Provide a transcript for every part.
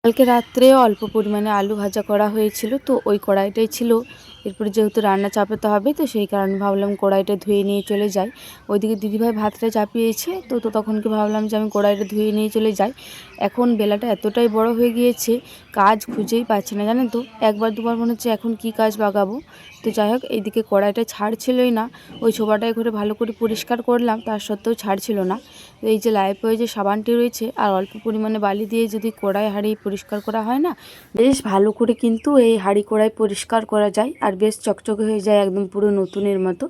কালকে রাত্রে অল্প পরিমাণে আলু ভাজা করা হয়েছিল, তো ওই কড়াইটাই ছিল। এরপরে যেহেতু রান্না চাপাতে হবে, তো সেই কারণে ভাবলাম কড়াইটা ধুয়ে নিয়ে চলে যাই। ওইদিকে দিদিভাই ভাতটা চাপিয়েছে, তো তখনকে ভাবলাম যে আমি কড়াইটা ধুয়ে নিয়ে চলে যাই। এখন বেলাটা এতটাই বড় হয়ে গিয়েছে, কাজ খুঁজেই পাচ্ছি না, জানেন তো। একবার দুবার মনে হচ্ছে এখন কি কাজ বাগাবো। তো যাই হোক, এইদিকে কড়াইটা ছাড়ছিলই না। ওই ছোবাটাই করে ভালো করে পরিষ্কার করলাম, তার সত্ত্বেও ছাড়ছিল না। তো এই যে লাইফবয়ে যে সাবানটি রয়েছে আর অল্প পরিমাণে বালি দিয়ে যদি কড়াই হাঁড়ি পরিষ্কার করা হয় না, বেশ ভালো করে কিন্তু এই হাঁড়ি কড়াই পরিষ্কার করা যায় আর বেশ চকচকে হয়ে যায়, একদম পুরো নতুনের মতো।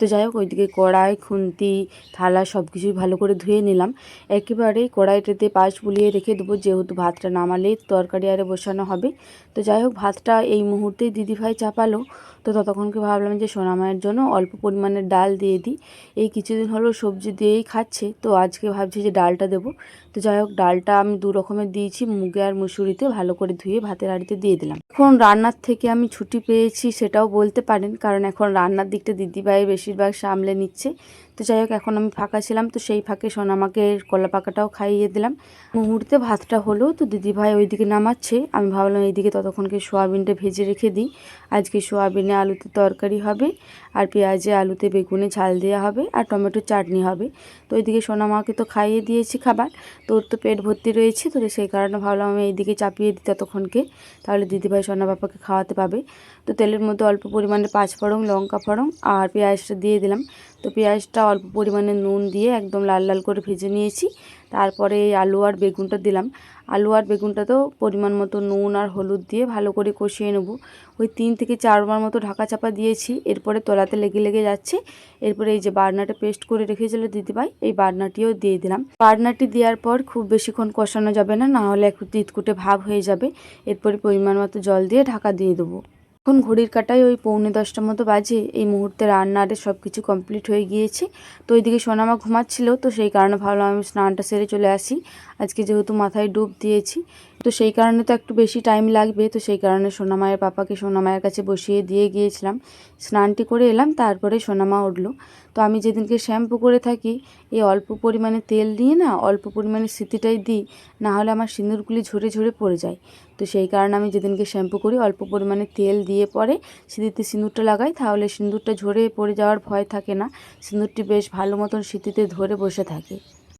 তো যাই হোক, ওইদিকে কড়াই, খুন্তি, থালা সব কিছুই ভালো করে ধুয়ে নিলাম। একেবারে কড়াইটাতে পাশ বুলিয়ে রেখে দেবো, যেহেতু ভাতটা নামালেই তরকারি আরে বসানো হবে। তো যাই হোক, ভাতটা এই মুহূর্তেই দিদিভাই চাপালো। তো ততক্ষণকে ভাবলাম যে সোনামায়ের জন্য অল্প পরিমাণে ডাল দিয়ে দিই। এই কিছুদিন হলো সবজি দিয়েই খাচ্ছে, তো আজকে ভাবছি যে ডালটা দেবো। তো যাই হোক, ডালটা আমি দু রকমের দিয়েছি, মুগে আর মুসুরিতে, ভালো করে ধুয়ে ভাতের হাঁড়িতে দিয়ে দিলাম। এখন রান্নার থেকে আমি ছুটি পেয়েছি সেটাও বলতে পারেন, কারণ এখন রান্নার দিকটা দিদিভাই বেশিরভাগ সামলে নিচ্ছে। তো যাই হোক, এখন আমি ফাঁকা ছিলাম, তো সেই ফাঁকে সোনামাকে কলা পাকাটাও খাইয়ে দিলাম। মুহূর্তে ভাতটা হলো, তো দিদিভাই ওইদিকে নামাচ্ছে। আমি ভাবলাম এইদিকে ততক্ষণকে সোয়াবিনটা ভেজে রেখে দিই। আজকে সোয়াবিনে আলুতে তরকারি হবে, আর পেঁয়াজে আলুতে বেগুনে ঝাল দেওয়া হবে, আর টমেটোর চাটনি হবে। তো ওইদিকে সোনামাকে তো খাইয়ে দিয়েছি খাবার, তো ওর তো পেট ভর্তি রয়েছে। তো সেই কারণে ভাবলাম আমি এইদিকে চাপিয়ে দিই ততক্ষণকে, তাহলে দিদিভাই সোনা বাবাকে খাওয়াতে পাবে। তো তেলের মধ্যে অল্প পরিমাণে পাঁচফোড়ন, লঙ্কা ফোড়ন আর পেঁয়াজটা দিয়ে দিলাম। তো পেঁয়াজটা অল্প পরিমাণে নুন দিয়ে একদম লাল লাল করে ভেজে নিয়েছি। তারপরে এই আলু আর বেগুনটা দিলাম। আলু আর বেগুনটাতেও পরিমাণ মতো নুন আর হলুদ দিয়ে ভালো করে কষিয়ে নেব। ওই 3 থেকে 4 বার মতো ঢাকা চাপা দিয়েছি, এরপরে তলাতে লেগে লেগে যাচ্ছে। এরপরে এই যে বাটনাটা পেস্ট করে রেখেছিল দিদিভাই, এই বাটনাটিও দিয়ে দিলাম। বাটনাটি দেওয়ার পর খুব বেশিক্ষণ কষানো যাবে না, না হলে একটু তিতকুটে ভাব হয়ে যাবে। এরপরে পরিমাণ মতো জল দিয়ে ঢাকা দিয়ে দেবো। এখন ঘড়ির কাঁটায় ওই 9:45 মতো বাজে। এই মুহূর্তে রান্নারে সব কিছু কমপ্লিট হয়ে গিয়েছে। তো ওইদিকে সোনামা ঘুমাচ্ছিল, তো সেই কারণে ভাবলাম আমি স্নানটা সেরে চলে আসি। আজকে যেহেতু মাথায় ডুব দিয়েছি, তো সেই কারণে তো একটু বেশি টাইম লাগবে। তো সেই কারণে সোনামায়ের পাপাকে সোনামায়ের কাছে বসিয়ে দিয়ে গিয়েছিলাম। স্নানটি করে এলাম, তারপরে সোনামা উঠলো। তো আমি যেদিনকে শ্যাম্পু করে থাকি, এই অল্প পরিমাণে তেল দিয়ে না, অল্প পরিমাণে সিঁথিটাই দিই, না হলে আমার সিঁদুরগুলি ঝরে ঝরে পড়ে যায়। তো সেই কারণে আমি যেদিনকে শ্যাম্পু করি অল্প পরিমাণে তেল দিয়ে পরে সিঁথিতে সিঁদুরটা লাগাই, তাহলে সিঁদুরটা ঝরে পড়ে যাওয়ার ভয় থাকে না। সিঁদুরটি বেশ ভালো মতন সিঁথিতে ধরে বসে থাকে।